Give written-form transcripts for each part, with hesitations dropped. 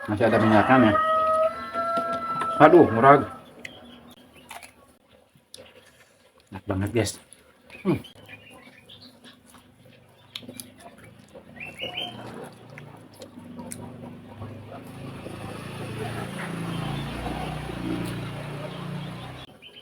Masih ada minyaknya nih. Aduh, murah. Enak banget, guys. Hmm.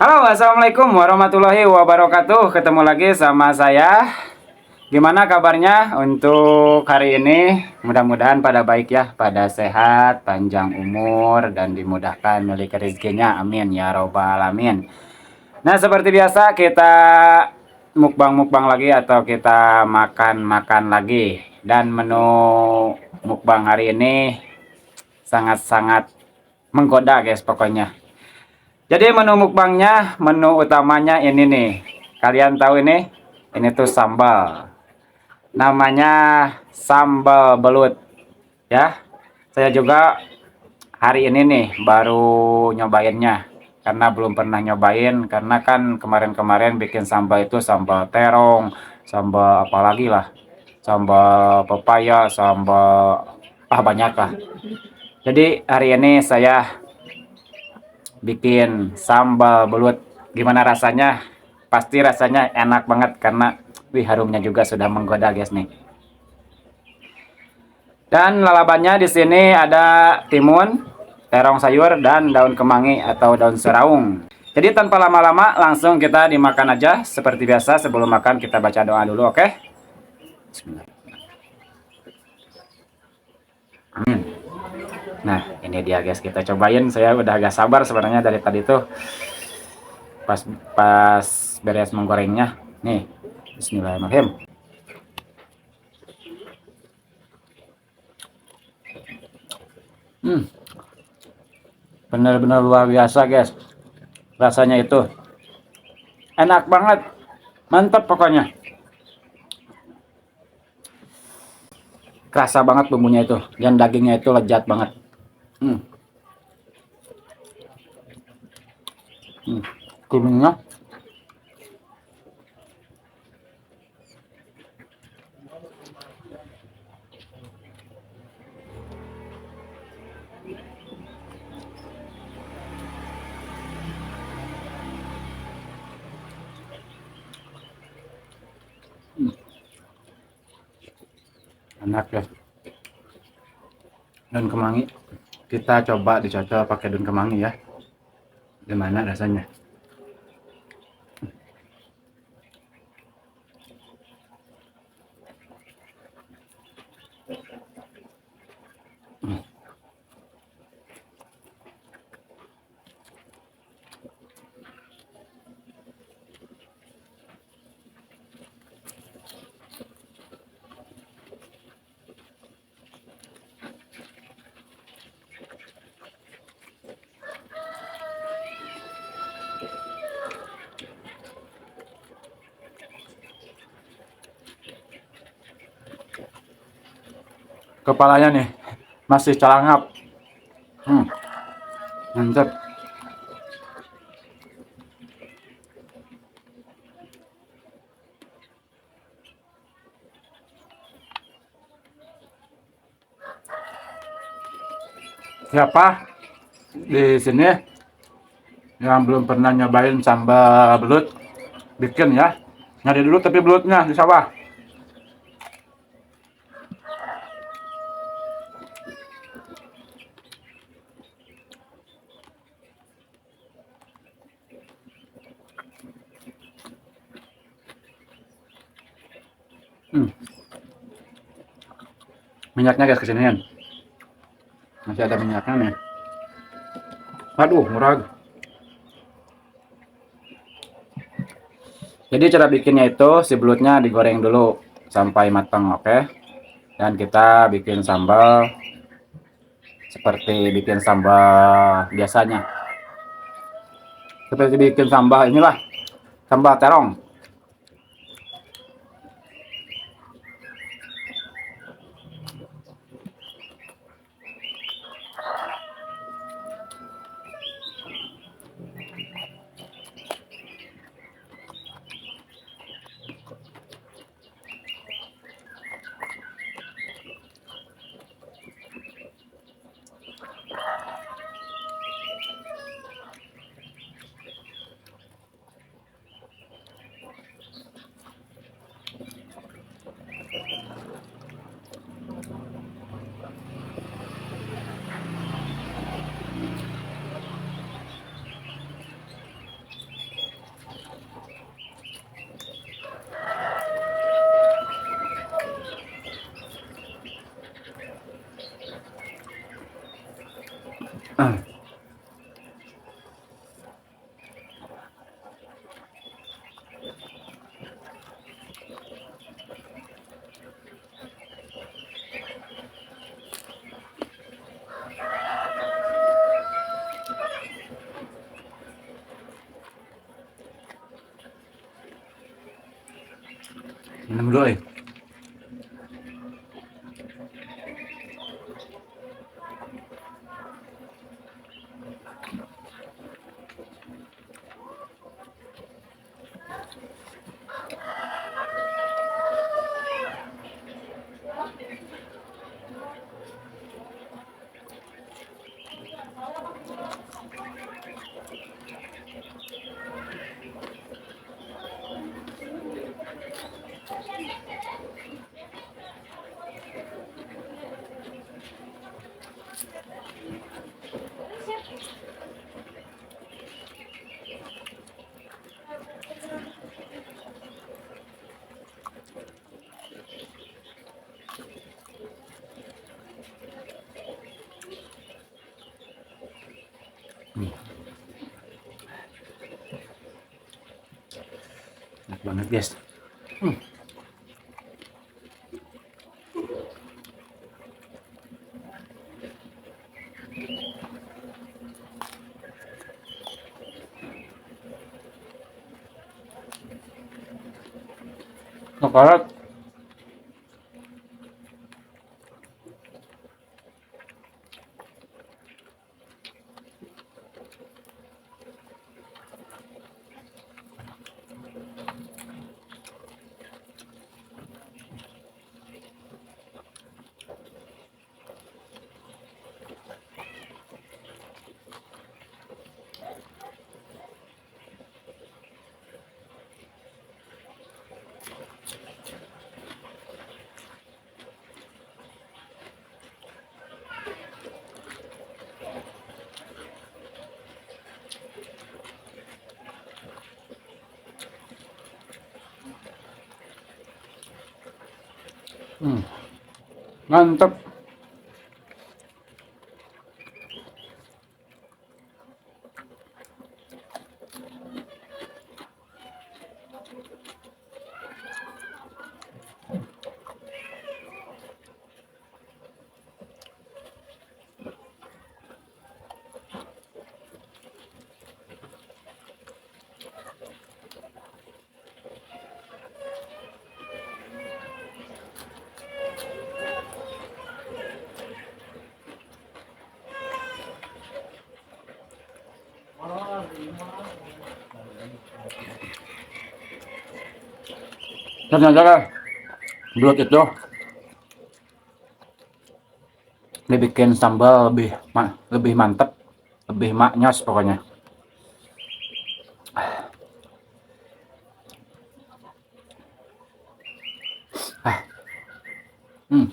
Halo, assalamualaikum warahmatullahi wabarakatuh. Ketemu lagi sama saya. Gimana kabarnya untuk hari ini? Mudah-mudahan pada baik ya, pada sehat, panjang umur, dan dimudahkan memiliki rezekinya. Amin ya robbal alamin. Nah, seperti biasa kita mukbang-mukbang lagi atau kita makan-makan lagi. Dan menu mukbang hari ini sangat-sangat menggoda, guys, pokoknya. Jadi menu mukbangnya, menu utamanya ini nih. Kalian tahu ini? Ini tuh sambal. Namanya sambal belut ya. Saya juga hari ini nih baru nyobainnya. Karena belum pernah nyobain, karena kan kemarin-kemarin bikin sambal itu sambal terong, sambal apalagi lah. Sambal pepaya, sambal banyak lah. Jadi hari ini saya bikin sambal belut. Gimana rasanya? Pasti rasanya enak banget karena harumnya juga sudah menggoda, guys nih. Dan lalabannya di sini ada timun, terong sayur, dan daun kemangi atau daun seraung. Jadi tanpa lama-lama langsung kita dimakan aja. Seperti biasa sebelum makan kita baca doa dulu, oke? Bismillah. Amin. Nah, ini dia, guys, kita cobain. Saya udah agak sabar sebenarnya dari tadi tuh pas pas beres menggorengnya. Nih, Bismillahirrahmanirrahim. Benar-benar luar biasa, guys. Rasanya itu enak banget, mantap pokoknya. Kerasa banget bumbunya itu, dan dagingnya itu lezat banget. Hmm. Hmm. Kuningnya enak ya. Daun kemangi, kita coba dicocol pakai daun kemangi ya. Gimana rasanya? Kepalanya nih masih calangap. Hmm. Mantap. Siapa di sini yang belum pernah nyobain sambal belut, bikin ya. Nyari dulu tapi belutnya di sawah. Hmm. Minyaknya, guys, kesinian. Masih ada minyaknya nih. Aduh, murah. Jadi cara bikinnya itu si belutnya digoreng dulu sampai matang, oke? Dan kita bikin sambal seperti bikin sambal biasanya. Seperti bikin sambal inilah, sambal terong. Minum dulu eh. Enak banget guys. Coklat. Mantap. Ternyata kan belut itu dibikin sambal lebih mantep, lebih maknyos pokoknya. Hmm.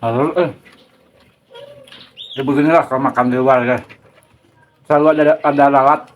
Lalu ya beginilah kalau makan di luar guys. Selalu ada lalat.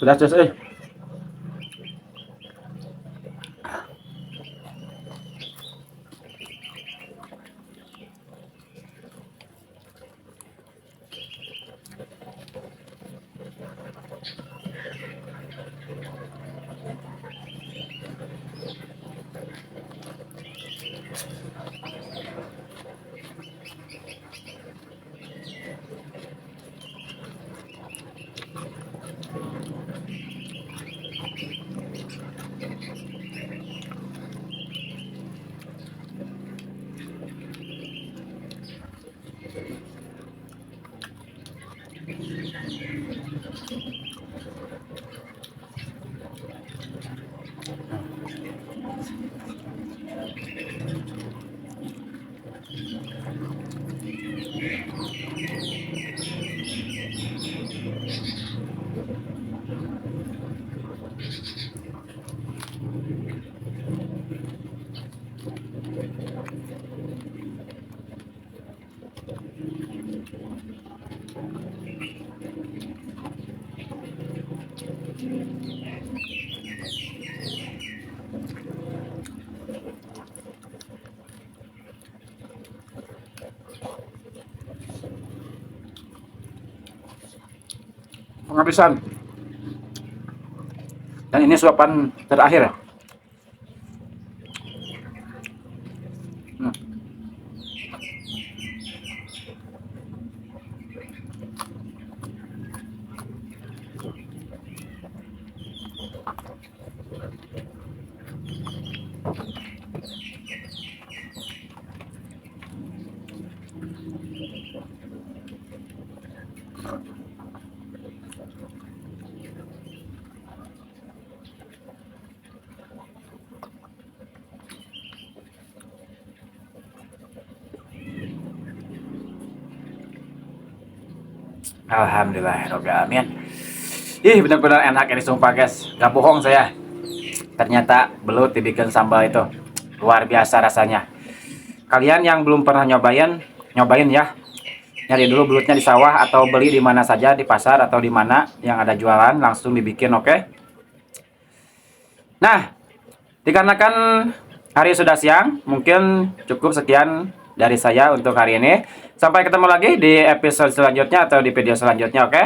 Pedas Cus, penghabisan. Dan ini suapan terakhir ya. Alhamdulillahirobbilalamin. Ih, benar-benar enak ini sumpah guys, gak bohong saya. Ternyata belut dibikin sambal itu luar biasa rasanya. Kalian yang belum pernah nyobain ya. Nyari dulu belutnya di sawah atau beli di mana saja, di pasar atau di mana yang ada jualan, langsung dibikin, oke? Nah, dikarenakan hari sudah siang, mungkin cukup sekian dari saya untuk hari ini. Sampai ketemu lagi di episode selanjutnya atau di video selanjutnya, oke?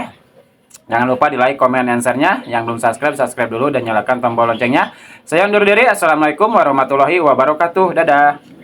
Jangan lupa di like, comment, and share-nya. Yang belum subscribe, subscribe dulu dan nyalakan tombol loncengnya. Saya undur diri. Assalamualaikum warahmatullahi wabarakatuh. Dadah.